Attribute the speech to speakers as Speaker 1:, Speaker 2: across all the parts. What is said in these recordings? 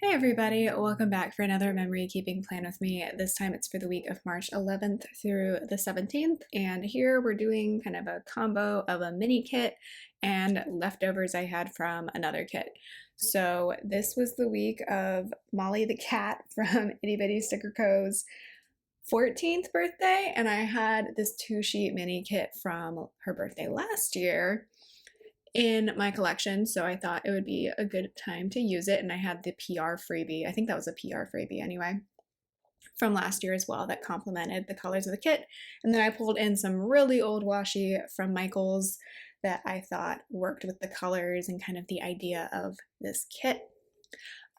Speaker 1: Hey everybody, welcome back for another memory keeping plan with me. This time it's for the week of March 11th through the 17th, and here we're doing kind of a combo of a mini kit and leftovers I had from another kit. So this was the week of Molly the cat from Itty Bitty Sticker Co.'s 14th birthday, and I had this 2-sheet mini kit from her birthday last year in my collection, so I thought it would be a good time to use it. And I had the PR freebie, I think that was a PR freebie anyway, from last year as well that complemented the colors of the kit. And then I pulled in some really old washi from Michaels that I thought worked with the colors and kind of the idea of this kit.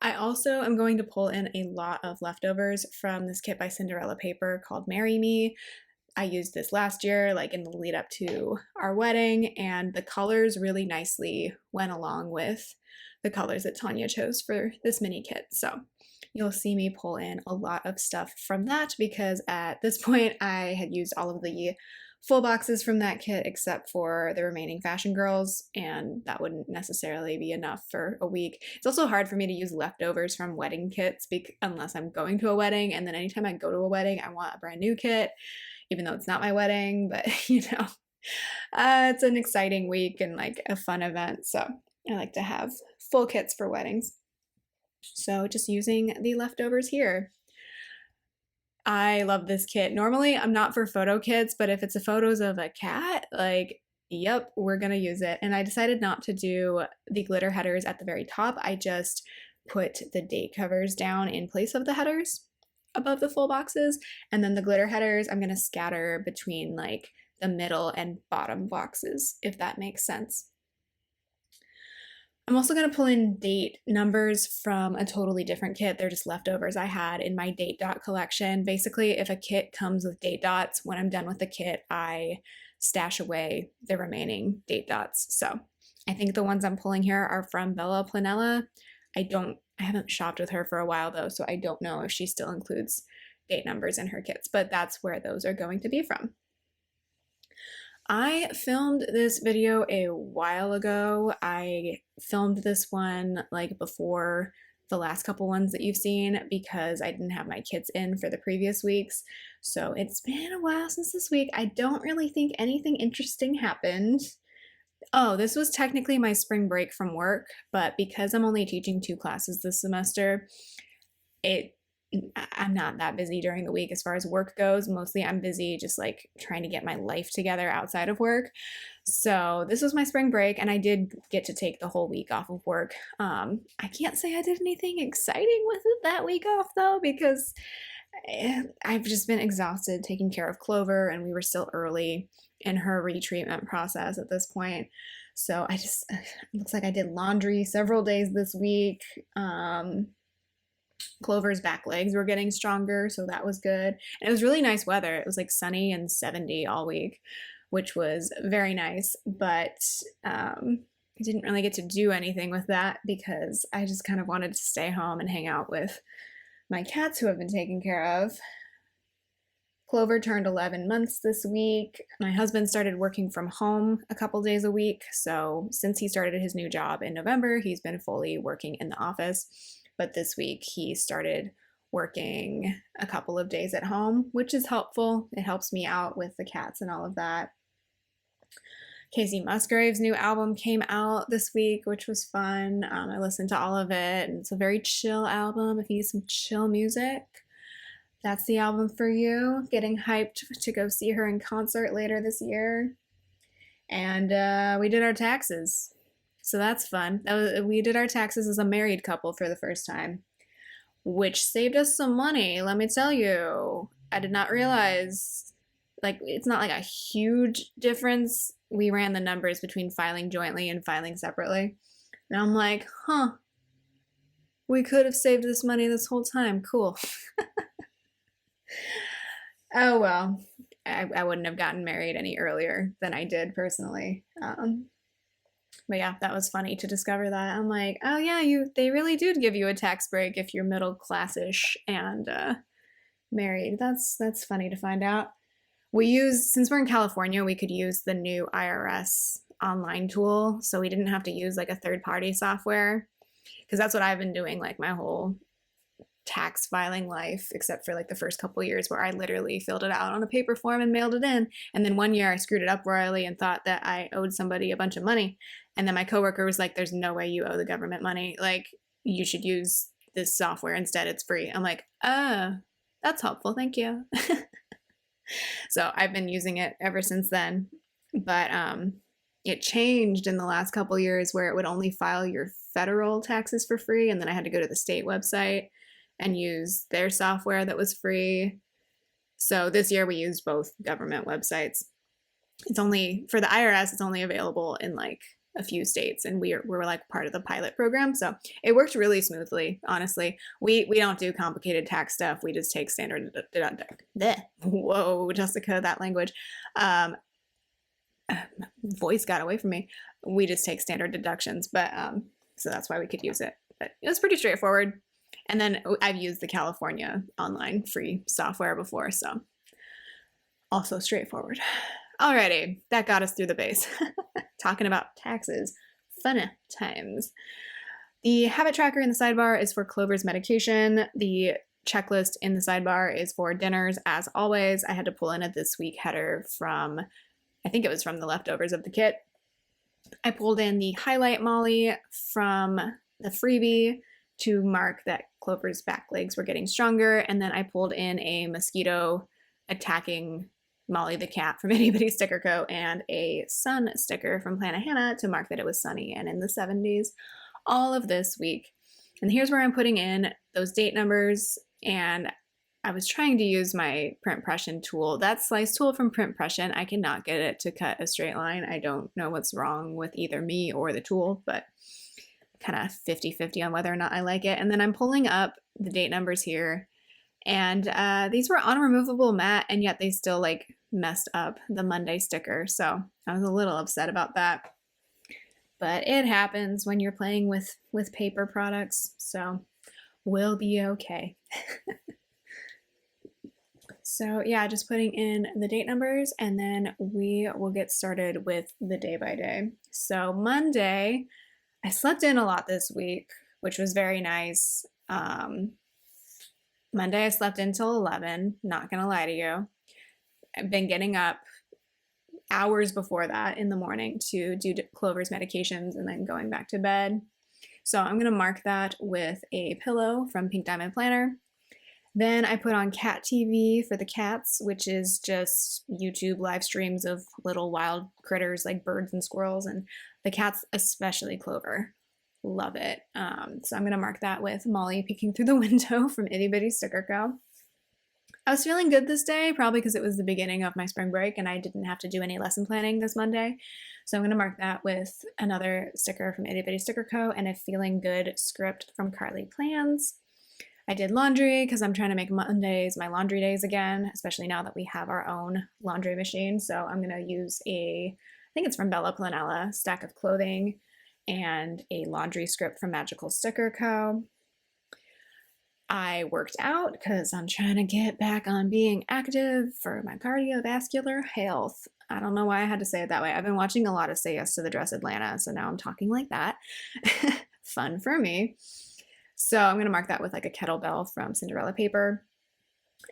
Speaker 1: I also am going to pull in a lot of leftovers from this kit by Cinderella Paper called Marry Me. I used this last year, like in the lead up to our wedding, and the colors really nicely went along with the colors that Tanya chose for this mini kit. So you'll see me pull in a lot of stuff from that because at this point I had used all of the full boxes from that kit except for the remaining Fashion Girls, and that wouldn't necessarily be enough for a week. It's also hard for me to use leftovers from wedding kits unless I'm going to a wedding, and then anytime I go to a wedding I want a brand new kit, even though it's not my wedding, but it's an exciting week and like a fun event. So I like to have full kits for weddings. So just using the leftovers here. I love this kit. Normally I'm not for photo kits, but if it's a photos of a cat, like, yep, we're gonna use it. And I decided not to do the glitter headers at the very top. I just put the date covers down in place of the headers above the full boxes, and then the glitter headers I'm going to scatter between like the middle and bottom boxes, if that makes sense. I'm also going to pull in date numbers from a totally different kit. They're just leftovers I had in my date dot collection. Basically, if a kit comes with date dots, when I'm done with the kit, I stash away the remaining date dots. So I think the ones I'm pulling here are from Bella Planella. I haven't shopped with her for a while though, so I don't know if she still includes date numbers in her kits, but that's where those are going to be from. I filmed this video a while ago. I filmed this one like before the last couple ones that you've seen because I didn't have my kids in for the previous weeks. So it's been a while since this week. I don't really think anything interesting happened. Oh, this was technically my spring break from work, but because I'm only teaching 2 classes this semester, I'm not that busy during the week as far as work goes. Mostly I'm busy just like trying to get my life together outside of work. So this was my spring break, and I did get to take the whole week off of work. I can't say I did anything exciting with it that week off though, because I've just been exhausted taking care of Clover, and we were still early in her retreatment process at this point. So it looks like I did laundry several days this week. Clover's back legs were getting stronger, so that was good. And it was really nice weather. It was like sunny and 70 all week, which was very nice. But I didn't really get to do anything with that because I just kind of wanted to stay home and hang out with my cats who have been taken care of. Clover turned 11 months this week. My husband started working from home a couple days a week. So since he started his new job in November, he's been fully working in the office. But this week he started working a couple of days at home, which is helpful. It helps me out with the cats and all of that. Casey Musgrave's new album came out this week, which was fun. I listened to all of it, and it's a very chill album. If you need some chill music, that's the album for you. Getting hyped to go see her in concert later this year. And we did our taxes, so that's fun. We did our taxes as a married couple for the first time, which saved us some money, let me tell you. I did not realize, like, it's not like a huge difference. We ran the numbers between filing jointly and filing separately. And I'm like, huh, we could have saved this money this whole time. Cool. Oh well, I wouldn't have gotten married any earlier than I did personally. But yeah, that was funny to discover that. I'm like, oh yeah, they really do give you a tax break if you're middle class-ish and married. That's funny to find out. Since we're in California, we could use the new IRS online tool, so we didn't have to use like a third-party software. because that's what I've been doing like my whole tax filing life, except for like the first couple years where I literally filled it out on a paper form and mailed it in. And then one year I screwed it up royally and thought that I owed somebody a bunch of money. And then my coworker was like, there's no way you owe the government money. Like, you should use this software instead. It's free. I'm like, oh, that's helpful. Thank you. So I've been using it ever since then. But it changed in the last couple years where it would only file your federal taxes for free. And then I had to go to the state website and use their software that was free. So this year we used both government websites. It's only, for the IRS, it's only available in like a few states, and we're like part of the pilot program. So it worked really smoothly, honestly. We don't do complicated tax stuff. We just take standard, whoa, Jessica, that language. Voice got away from me. We just take standard deductions, but so that's why we could use it. But it was pretty straightforward. And then I've used the California online free software before, so also straightforward. Alrighty, that got us through the base. Talking about taxes, fun times. The habit tracker in the sidebar is for Clover's medication. The checklist in the sidebar is for dinners, as always. I had to pull in a this week header from, I think it was from the leftovers of the kit. I pulled in the highlight Molly from the freebie to mark that Clover's back legs were getting stronger, and then I pulled in a mosquito attacking Molly the cat from Itty Bitty Sticker Co. and a sun sticker from Planet Hannah to mark that it was sunny and in the 70s all of this week. And here's where I'm putting in those date numbers, and I was trying to use my Printpression tool. That slice tool from Printpression, I cannot get it to cut a straight line. I don't know what's wrong with either me or the tool, but kind of 50-50 on whether or not I like it. And then I'm pulling up the date numbers here, and these were on a removable mat, and yet they still like messed up the Monday sticker. So I was a little upset about that, but it happens when you're playing with paper products, so we'll be okay. So yeah, just putting in the date numbers, and then we will get started with the day by day. So Monday, I slept in a lot this week, which was very nice. Monday I slept until 11, not gonna lie to you. I've been getting up hours before that in the morning to do Clover's medications and then going back to bed. So I'm gonna mark that with a pillow from Pink Diamond Planner. Then I put on Cat TV for the cats, which is just YouTube live streams of little wild critters like birds and squirrels, and the cats, especially Clover, love it. So I'm gonna mark that with Molly peeking through the window from Itty Bitty Sticker Co. I was feeling good this day, probably because it was the beginning of my spring break and I didn't have to do any lesson planning this Monday. So I'm gonna mark that with another sticker from Itty Bitty Sticker Co. and a feeling good script from Carly Plans. I did laundry because I'm trying to make Mondays my laundry days again, especially now that we have our own laundry machine. So I'm going to use I think it's from Bella Planella, stack of clothing and a laundry script from Magical Sticker Co. I worked out because I'm trying to get back on being active for my cardiovascular health. I don't know why I had to say it that way. I've been watching a lot of Say Yes to the Dress Atlanta, so now I'm talking like that. Fun for me. So I'm going to mark that with like a kettlebell from Cinderella paper.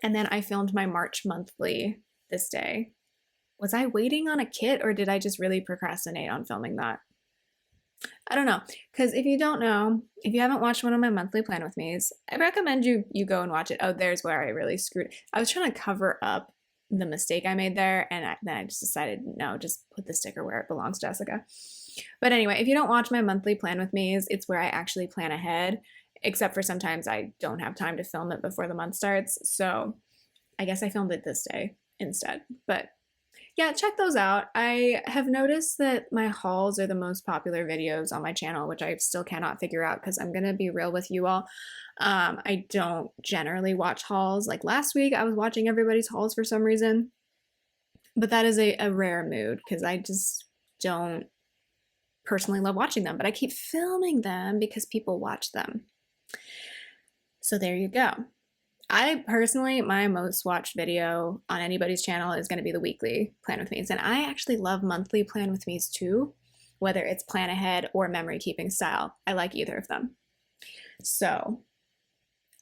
Speaker 1: And then I filmed my March monthly this day. Was I waiting on a kit, or did I just really procrastinate on filming that? I don't know. Because if you don't know, if you haven't watched one of my monthly plan with me's, I recommend you go and watch it. Oh, there's where I really screwed. I was trying to cover up the mistake I made there, and then I just decided, no, just put the sticker where it belongs, Jessica. But anyway, if you don't watch my monthly plan with me's, it's where I actually plan ahead. Except for sometimes I don't have time to film it before the month starts. So I guess I filmed it this day instead. But yeah, check those out. I have noticed that my hauls are the most popular videos on my channel, which I still cannot figure out because I'm going to be real with you all. I don't generally watch hauls. Like last week, I was watching everybody's hauls for some reason. But that is a rare mood because I just don't personally love watching them. But I keep filming them because people watch them. So there you go. I personally, my most watched video on anybody's channel is going to be the weekly Plan With Me's. And I actually love monthly Plan With Me's too, whether it's plan ahead or memory keeping style. I like either of them. So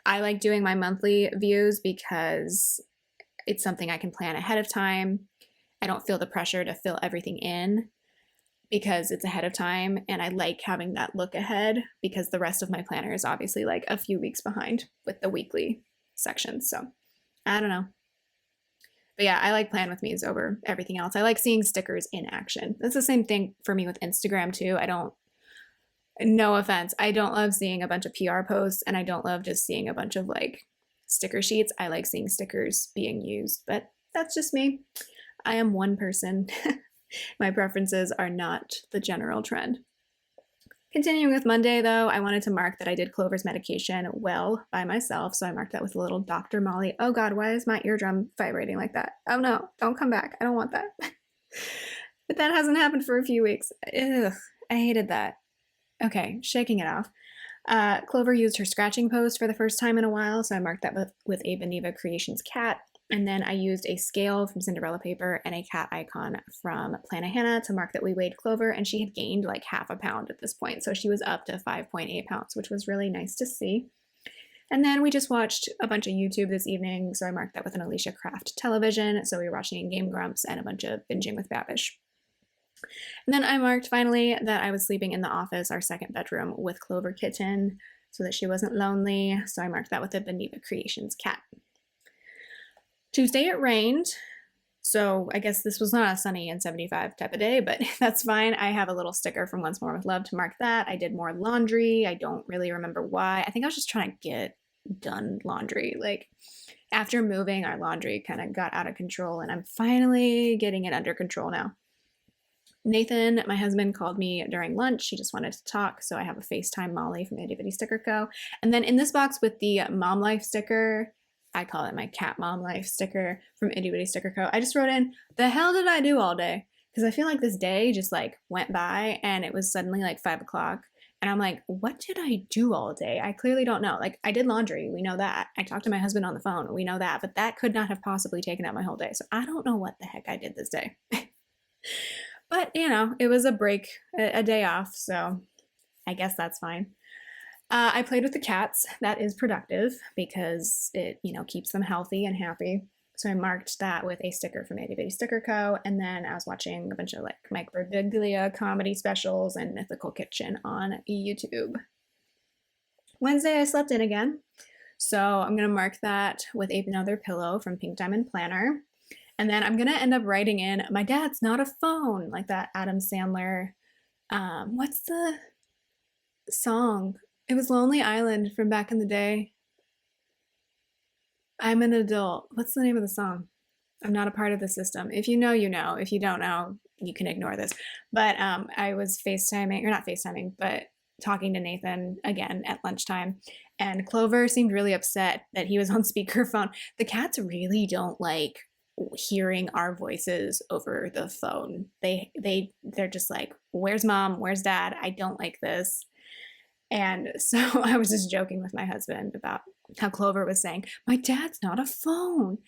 Speaker 1: I like doing my monthly views because it's something I can plan ahead of time. I don't feel the pressure to fill everything in because it's ahead of time, and I like having that look ahead because the rest of my planner is obviously like a few weeks behind with the weekly sections. So I don't know. But yeah, I like Plan With Me's over everything else. I like seeing stickers in action. That's the same thing for me with Instagram too. No offense, I don't love seeing a bunch of PR posts, and I don't love just seeing a bunch of like sticker sheets. I like seeing stickers being used, but that's just me. I am one person. My preferences are not the general trend. Continuing with Monday, though, I wanted to mark that I did Clover's medication well by myself, so I marked that with a little Dr. Molly. Oh God, why is my eardrum vibrating like that? Oh no, don't come back. I don't want that. But that hasn't happened for a few weeks. Ugh, I hated that. Okay, shaking it off. Clover used her scratching post for the first time in a while, so I marked that with a Beneva Creations cat. And then I used a scale from Cinderella paper and a cat icon from Plannahannah to mark that we weighed Clover, and she had gained like half a pound at this point. So she was up to 5.8 pounds, which was really nice to see. And then we just watched a bunch of YouTube this evening, so I marked that with an Alicia Craft television. So we were watching Game Grumps and a bunch of Binging with Babish. And then I marked finally that I was sleeping in the office, our second bedroom, with Clover Kitten so that she wasn't lonely. So I marked that with a Beneva Creations cat. Tuesday it rained, so I guess this was not a sunny and 75 type of day, but that's fine. I have a little sticker from Once More with Love to mark that. I did more laundry. I don't really remember why. I think I was just trying to get done laundry. Like after moving, our laundry kind of got out of control, and I'm finally getting it under control now. Nathan, my husband, called me during lunch. He just wanted to talk, so I have a FaceTime Molly from Itty Bitty Sticker Co. And then in this box with the Mom Life sticker, I call it my Cat Mom Life sticker from Itty Bitty Sticker Co. I just wrote in, the hell did I do all day? Because I feel like this day just like went by and it was suddenly like 5 o'clock. And I'm like, what did I do all day? I clearly don't know. Like I did laundry. We know that. I talked to my husband on the phone. We know that. But that could not have possibly taken up my whole day. So I don't know what the heck I did this day. But, you know, it was a break, a day off, so I guess that's fine. I played with the cats. That is productive because it, you know, keeps them healthy and happy. So I marked that with a sticker from Itty Bitty Sticker Co. And then I was watching a bunch of like Mike Birbiglia comedy specials and Mythical Kitchen on YouTube. Wednesday, I slept in again. So I'm going to mark that with another pillow from Pink Diamond Planner. And then I'm going to end up writing in, my dad's not a phone, like that Adam Sandler. What's the song? It was Lonely Island from back in the day. I'm an adult. What's the name of the song? I'm not a part of the system. If you know, you know. If you don't know, you can ignore this. But I was FaceTiming, or not FaceTiming, but talking to Nathan again at lunchtime. And Clover seemed really upset that he was on speakerphone. The cats really don't like hearing our voices over the phone. They're just like, where's mom? Where's dad? I don't like this. And so I was just joking with my husband about how Clover was saying, my dad's not a phone,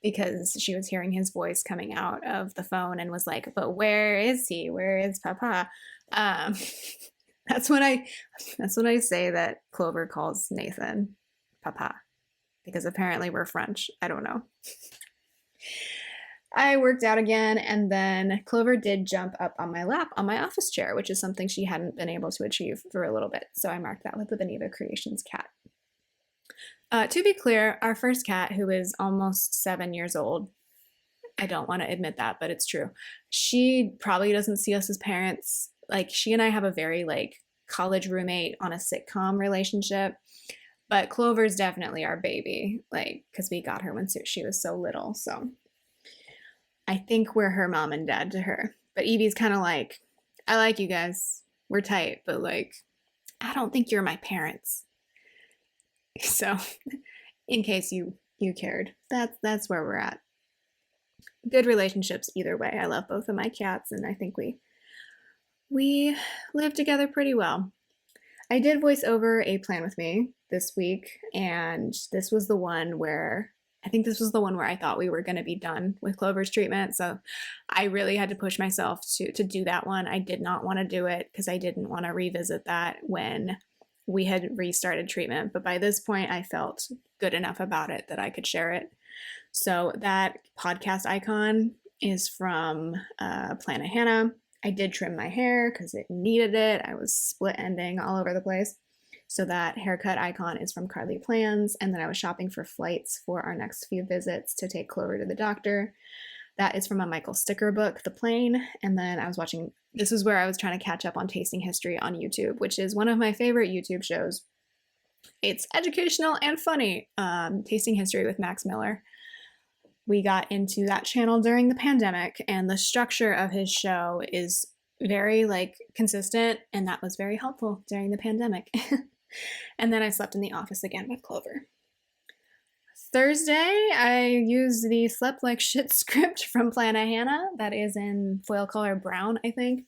Speaker 1: because she was hearing his voice coming out of the phone and was like, but where is he? Where is Papa? That's what I say that Clover calls Nathan Papa, because apparently we're French. I don't know. I worked out again, and then Clover did jump up on my lap on my office chair, which is something she hadn't been able to achieve for a little bit. So I marked that with the Beneva Creations cat. To be clear, our first cat, who is almost 7 years old, I don't want to admit that, but it's true. She probably doesn't see us as parents. Like, she and I have a very like college roommate on a sitcom relationship, but Clover's definitely our baby, like, because we got her when she was so little. So I think we're her mom and dad to her. But Evie's kind of like, I like you guys. We're tight, but like, I don't think you're my parents. So in case you cared, that's where we're at. Good relationships either way. I love both of my cats, and I think we live together pretty well. I did voice over a Plan With Me this week, and this was the one where I thought we were going to be done with Clover's treatment. So I really had to push myself to do that one. I did not want to do it because I didn't want to revisit that when we had restarted treatment, but by this point I felt good enough about it that I could share it. So that podcast icon is from Planet Hannah. I did trim my hair because it needed it. I was split ending all over the place. So that haircut icon is from Carly Plans. And then I was shopping for flights for our next few visits to take Clover to the doctor. That is from a Michael Sticker book, The Plane. And then I was watching, this is where I was trying to catch up on tasting history on YouTube, which is one of my favorite YouTube shows. It's educational and funny. Tasting History with Max Miller. We got into that channel during the pandemic, and the structure of his show is very like consistent, and that was very helpful during the pandemic. And then I slept in the office again with Clover. Thursday, I used the Slept Like Shit script from Planet Hannah that is in foil color brown, I think,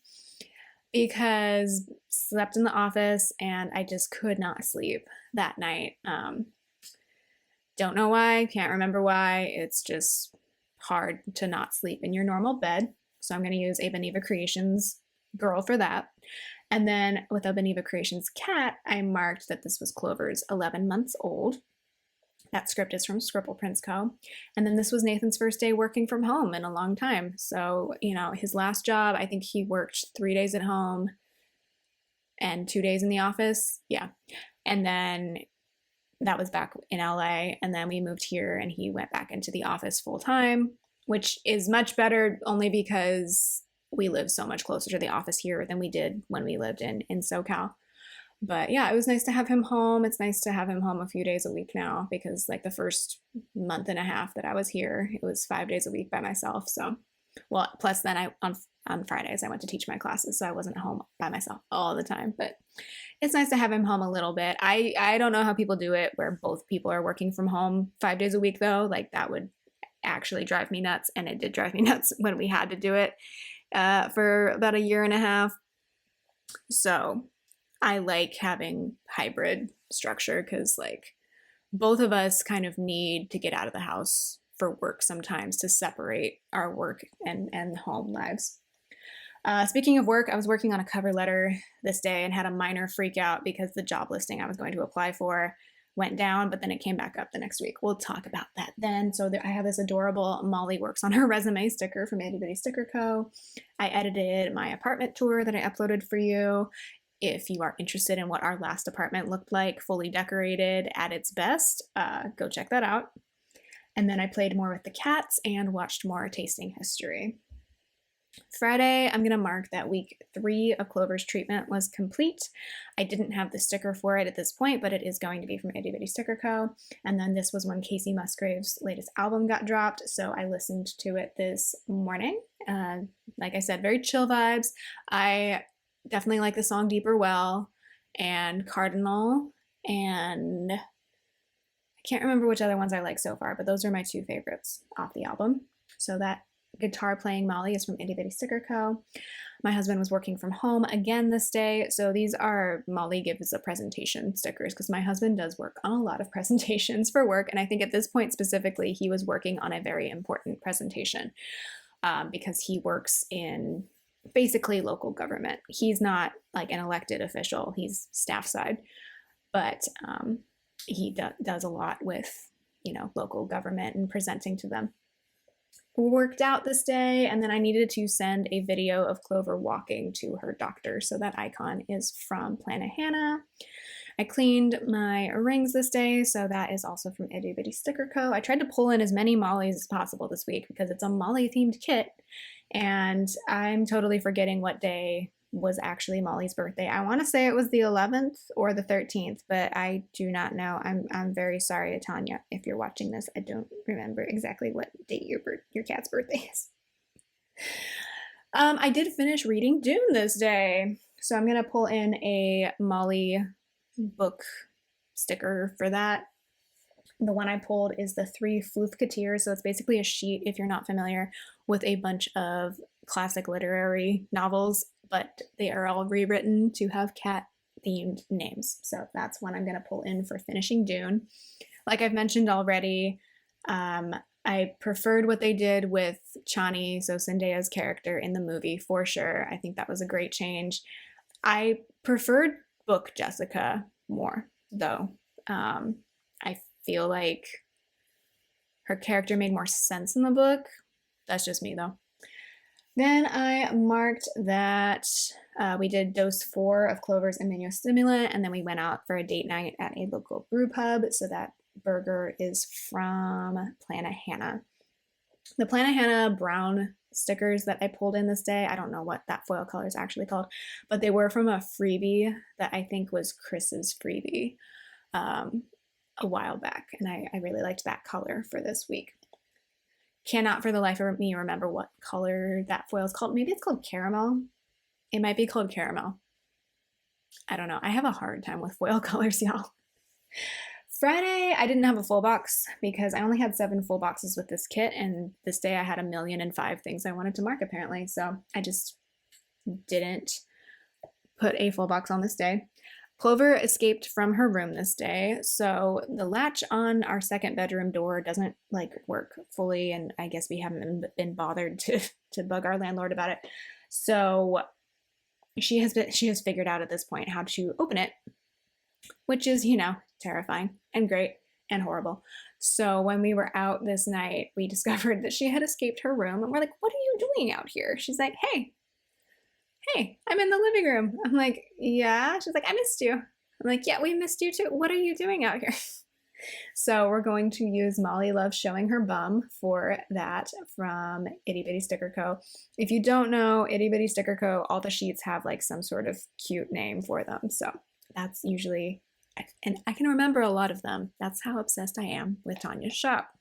Speaker 1: because slept in the office and I just could not sleep that night. Don't know why, can't remember why. It's just hard to not sleep in your normal bed. So I'm going to use a Beneva Creations girl for that. And then with a Beneva Creations cat, I marked that this was Clover's 11 months old. That script is from Scribble Prints Co. And then this was Nathan's first day working from home in a long time. So, you know, his last job, I think he worked 3 days at home and 2 days in the office. Yeah. And then that was back in LA. And then we moved here and he went back into the office full time, which is much better only because we live so much closer to the office here than we did when we lived in SoCal. But yeah, it was nice to have him home. It's nice to have him home a few days a week now because like the first month and a half that I was here, it was 5 days a week by myself. So, well, plus then on Fridays, I went to teach my classes. So I wasn't home by myself all the time, but it's nice to have him home a little bit. I don't know how people do it where both people are working from home 5 days a week though. Like that would actually drive me nuts. And it did drive me nuts when we had to do it for about a year and a half. So I like having hybrid structure because like both of us kind of need to get out of the house for work sometimes to separate our work and home lives. Speaking of work, I was working on a cover letter this day and had a minor freak out because the job listing I was going to apply for went down, but then it came back up the next week. We'll talk about that then. So I have this adorable Molly Works on Her Resume sticker from Itty Bitty Sticker Co. I edited my apartment tour that I uploaded for you. If you are interested in what our last apartment looked like, fully decorated at its best, go check that out. And then I played more with the cats and watched more Tasting History. Friday, I'm going to mark that week 3 of Clover's treatment was complete. I didn't have the sticker for it at this point, but it is going to be from Itty Bitty Sticker Co. And then this was when Casey Musgrave's latest album got dropped, so I listened to it this morning. Like I said, very chill vibes. I definitely like the song Deeper Well and Cardinal, and I can't remember which other ones I like so far, but those are my 2 favorites off the album. So that guitar playing Molly is from Itty Bitty Sticker Co. My husband was working from home again this day, so these are Molly gives a presentation stickers because my husband does work on a lot of presentations for work, and I think at this point specifically he was working on a very important presentation because he works in basically local government. He's not like an elected official, he's staff side, but he does a lot with, you know, local government and presenting to them. Worked out this day, and then I needed to send a video of Clover walking to her doctor, so that icon is from Planet Hannah. I cleaned my rings this day, so that is also from Itty Bitty Sticker Co. I tried to pull in as many Mollys as possible this week because it's a Molly themed kit, and I'm totally forgetting what day was actually Molly's birthday. I want to say it was the 11th or the 13th, but I do not know. I'm very sorry, Tanya, if you're watching this. I don't remember exactly what date your cat's birthday is. I did finish reading Dune this day, so I'm gonna pull in a Molly book sticker for that. The one I pulled is the 3 Floofketeers, so it's basically a sheet, if you're not familiar, with a bunch of classic literary novels, but they are all rewritten to have cat-themed names. So that's one I'm going to pull in for finishing Dune. Like I've mentioned already, I preferred what they did with Chani, so Zendaya's character in the movie, for sure. I think that was a great change. I preferred book Jessica more, though. I feel like her character made more sense in the book. That's just me, though. Then I marked that we did dose 4 of Clover's immunostimulant, and then we went out for a date night at a local brew pub. So that burger is from Planet Hannah. The Planet Hannah brown stickers that I pulled in this day, I don't know what that foil color is actually called, but they were from a freebie that I think was Chris's freebie a while back, and I really liked that color for this week. Cannot for the life of me remember what color that foil is called. Maybe it's called caramel. It might be called caramel. I don't know. I have a hard time with foil colors, y'all. Friday, I didn't have a full box because I only had 7 full boxes with this kit, and this day I had 1,000,005 things I wanted to mark apparently, so I just didn't put a full box on this day. Clover escaped from her room this day, so the latch on our second bedroom door doesn't like work fully, and I guess we haven't been bothered to bug our landlord about it. So she has figured out at this point how to open it, which is, you know, terrifying and great and horrible. So when we were out this night, we discovered that she had escaped her room, and we're like, "What are you doing out here?" She's like, hey, I'm in the living room. I'm like, yeah. She's like, I missed you. I'm like, yeah, we missed you too. What are you doing out here? So we're going to use Molly Loves Showing Her Bum for that from Itty Bitty Sticker Co. If you don't know, Itty Bitty Sticker Co., all the sheets have like some sort of cute name for them. So that's usually, and I can remember a lot of them. That's how obsessed I am with Tanya's shop.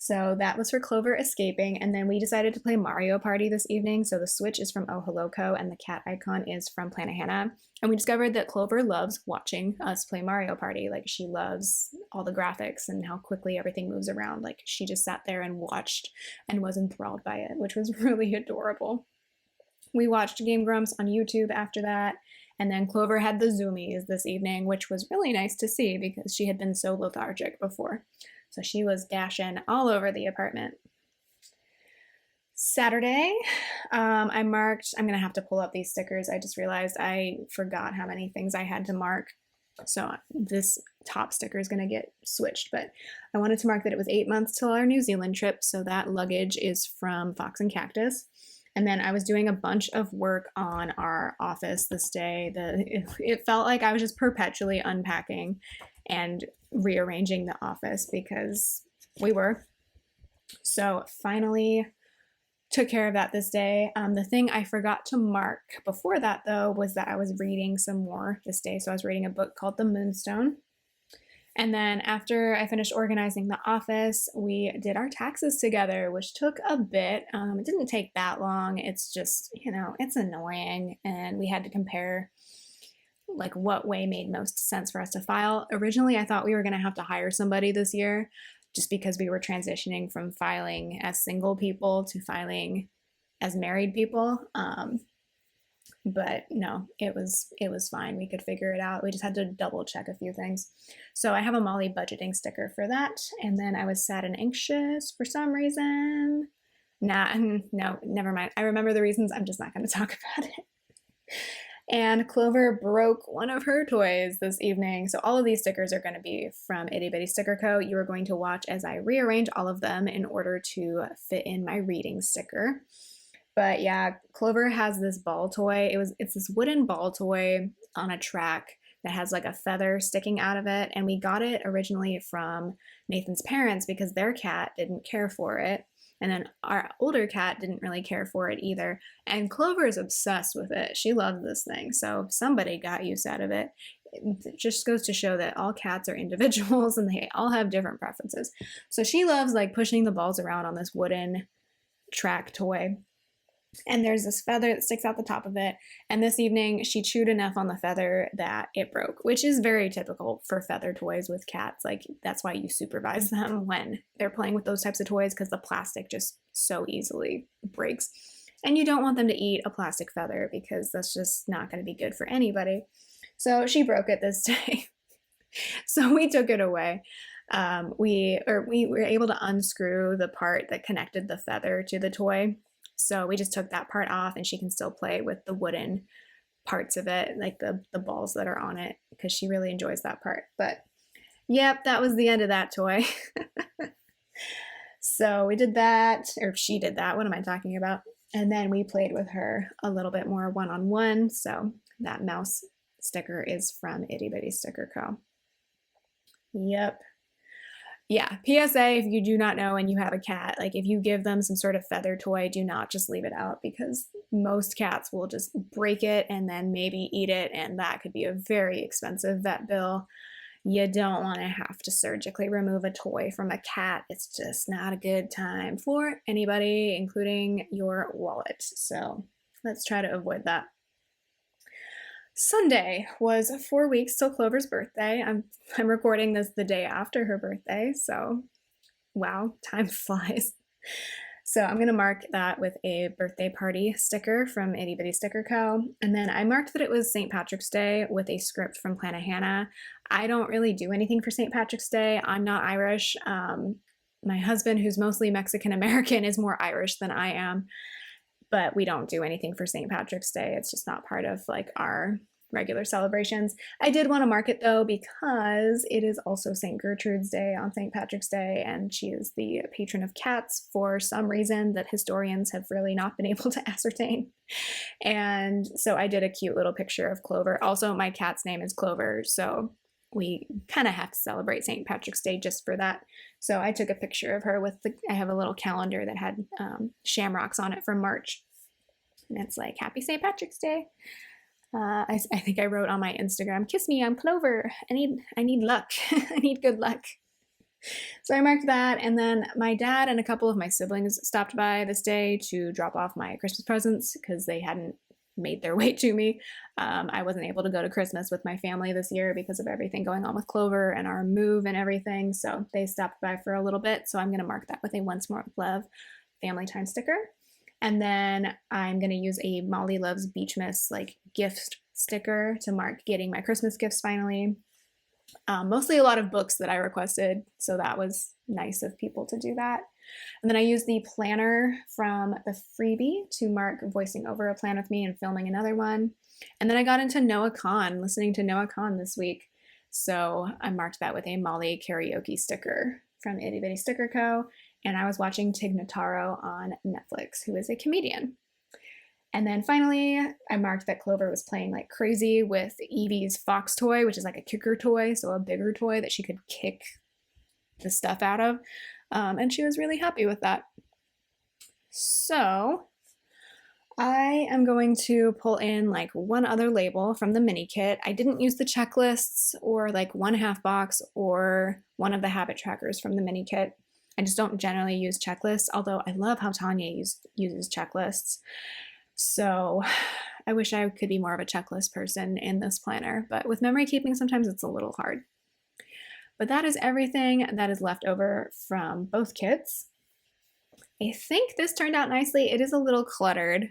Speaker 1: So that was for Clover escaping, and then we decided to play Mario Party this evening. So the Switch is from Oh Hello Co, and the cat icon is from Planet Hannah. And we discovered that Clover loves watching us play Mario Party. Like, she loves all the graphics and how quickly everything moves around. Like, she just sat there and watched and was enthralled by it, which was really adorable. We watched Game Grumps on YouTube after that. And then Clover had the zoomies this evening, which was really nice to see because she had been so lethargic before. So she was dashing all over the apartment. Saturday, I marked, I'm going to have to pull up these stickers. I just realized I forgot how many things I had to mark. So this top sticker is going to get switched, but I wanted to mark that it was 8 months till our New Zealand trip. So that luggage is from Fox and Cactus. And then I was doing a bunch of work on our office this day. It felt like I was just perpetually unpacking and rearranging the office because we were. So finally took care of that this day. The thing I forgot to mark before that, though, was that I was reading some more this day. So I was reading a book called The Moonstone. And then after I finished organizing the office, we did our taxes together, which took a bit. It didn't take that long. It's just, you know, it's annoying. And we had to compare like what way made most sense for us to file. Originally, I thought we were going to have to hire somebody this year just because we were transitioning from filing as single people to filing as married people. But no, it was fine. We could figure it out. We just had to double check a few things. So I have a Molly budgeting sticker for that. And then I was sad and anxious for some reason. No, never mind. I remember the reasons. I'm just not going to talk about it. And Clover broke one of her toys this evening. So all of these stickers are going to be from Itty Bitty Sticker Co. You are going to watch as I rearrange all of them in order to fit in my reading sticker. But yeah, Clover has this ball toy. It's this wooden ball toy on a track that has like a feather sticking out of it. And we got it originally from Nathan's parents because their cat didn't care for it. And then our older cat didn't really care for it either. And Clover is obsessed with it. She loves this thing. So somebody got use out of it. It just goes to show that all cats are individuals and they all have different preferences. So she loves like pushing the balls around on this wooden track toy. And there's this feather that sticks out the top of it. And this evening, she chewed enough on the feather that it broke, which is very typical for feather toys with cats. Like, that's why you supervise them when they're playing with those types of toys, because the plastic just so easily breaks. And you don't want them to eat a plastic feather because that's just not going to be good for anybody. So she broke it this day. So we took it away. We were able to unscrew the part that connected the feather to the toy. So we just took that part off and she can still play with the wooden parts of it, like the balls that are on it, because she really enjoys that part. But yep, that was the end of that toy. So we did that, or she did that. What am I talking about? And then we played with her a little bit more one-on-one. So that mouse sticker is from Itty Bitty Sticker Co. Yep. Yeah, PSA, if you do not know and you have a cat, like if you give them some sort of feather toy, do not just leave it out, because most cats will just break it and then maybe eat it, and that could be a very expensive vet bill. You don't want to have to surgically remove a toy from a cat. It's just not a good time for anybody, including your wallet. So let's try to avoid that. Sunday was 4 weeks till Clover's birthday. I'm recording this the day after her birthday, so wow, time flies. So I'm gonna mark that with a birthday party sticker from Itty Bitty Sticker Co. And then I marked that it was St. Patrick's Day with a script from Planet Hannah. I don't really do anything for St. Patrick's Day. I'm not Irish. My husband, who's mostly Mexican American, is more Irish than I am, but we don't do anything for St. Patrick's Day. It's just not part of like our regular celebrations. I did want to mark it though, because it is also St. Gertrude's Day on St. Patrick's Day, and she is the patron of cats for some reason that historians have really not been able to ascertain. And so I did a cute little picture of Clover. Also, my cat's name is Clover, so we kind of have to celebrate St. Patrick's Day just for that. So I took a picture of her with I have a little calendar that had shamrocks on it from March. And it's like, Happy St. Patrick's Day. I think I wrote on my Instagram, kiss me, I'm Clover. I need luck. I need good luck. So I marked that, and then my dad and a couple of my siblings stopped by this day to drop off my Christmas presents because they hadn't made their way to me. I wasn't able to go to Christmas with my family this year because of everything going on with Clover and our move and everything, so they stopped by for a little bit, so I'm going to mark that with a Once More with Love family time sticker. And then I'm going to use a Molly Loves Beach Miss like gift sticker to mark getting my Christmas gifts finally. Mostly a lot of books that I requested, so that was nice of people to do that. And then I used the planner from the freebie to mark voicing over a plan with me and filming another one. And then I got into Noah Kahn, listening to Noah Kahn this week. So I marked that with a Molly karaoke sticker from Itty Bitty Sticker Co. And I was watching Tig Notaro on Netflix, who is a comedian. And then finally, I marked that Clover was playing like crazy with Evie's fox toy, which is like a kicker toy, so a bigger toy that she could kick the stuff out of. And she was really happy with that. So I am going to pull in like one other label from the mini kit. I didn't use the checklists or like 1/2 box or one of the habit trackers from the mini kit. I just don't generally use checklists, although I love how Tanya uses checklists. So I wish I could be more of a checklist person in this planner, but with memory keeping, sometimes it's a little hard. But that is everything that is left over from both kits. I think this turned out nicely. It is a little cluttered,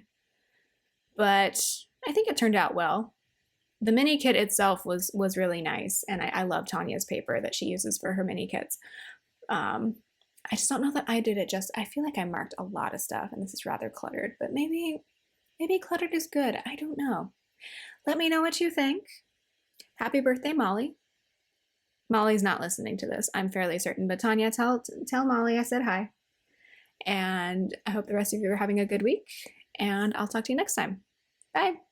Speaker 1: but I think it turned out well. The mini kit itself was really nice, and I love Tanya's paper that she uses for her mini kits. I just don't know that I did it just. I feel like I marked a lot of stuff, and this is rather cluttered, but maybe cluttered is good. I don't know. Let me know what you think. Happy birthday, Molly. Molly's not listening to this, I'm fairly certain, but Tanya, tell Molly I said hi. And I hope the rest of you are having a good week, and I'll talk to you next time. Bye.